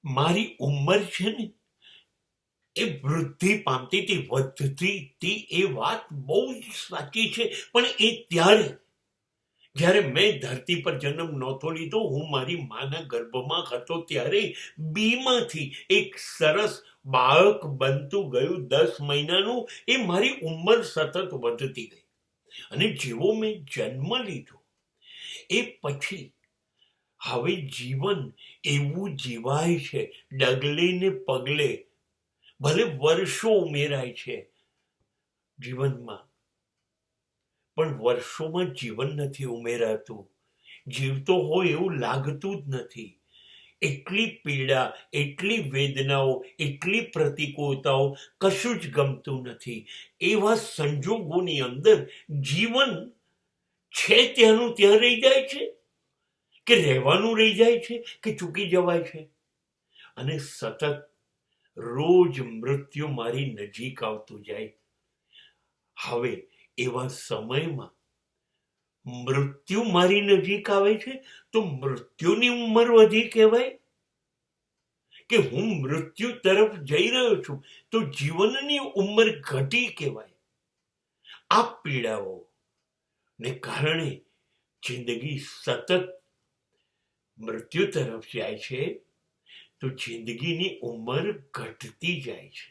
મારી ઉંમર છે ને એ વૃદ્ધિ પામતી હતી, વધતી હતી. એ વાત બહુ જ સાચી છે. પણ એ ત્યારે જ્યારે મેં ધરતી પર જન્મ નહોતો લીધો, હું મારી માના ગર્ભમાં હતો, ત્યારે બીમાંથી એક સરસ બાળક બનતું ગયું, 10 મહિનાનું. એ મારી ઉંમર સતત વધતી ગઈ. અને જેવો મેં જન્મ લીધો એ પછી હવે જીવન એવું જીવાય છે, ડગલે ને પગલે. ભલે વર્ષો ઉમેરાય છે જીવનમાં, પણ વર્ષોમાં જીવન નથી ઉમેરાતું. જીવતો હોય એવું લાગતું જ નથી. એટલી પીડા, એટલી વેદનાઓ, એટલી પ્રતિકૂળતાઓ, કશું જ ગમતું નથી. એવા સંજોગોની અંદર જીવન છે ત્યાંનું ત્યાં રહી જાય છે, કે રહેવાનું રહી જાય છે, કે ચૂકી જવાય છે. અને સતત રોજ મૃત્યુ મારી નજીક આવતું જાય. હવે એવા સમયમાં મૃત્યુ મારી નજીક આવે છે તો મૃત્યુની ઉંમર વધી કહેવાય, કે હું મૃત્યુ તરફ જઈ રહ્યો છું તો જીવનની ઉંમર ઘટી કહેવાય. આ પીડાઓ ને કારણે જિંદગી સતત મૃત્યુ તરફ જાય છે, તો જિંદગીની ઉંમર ઘટતી જાય છે.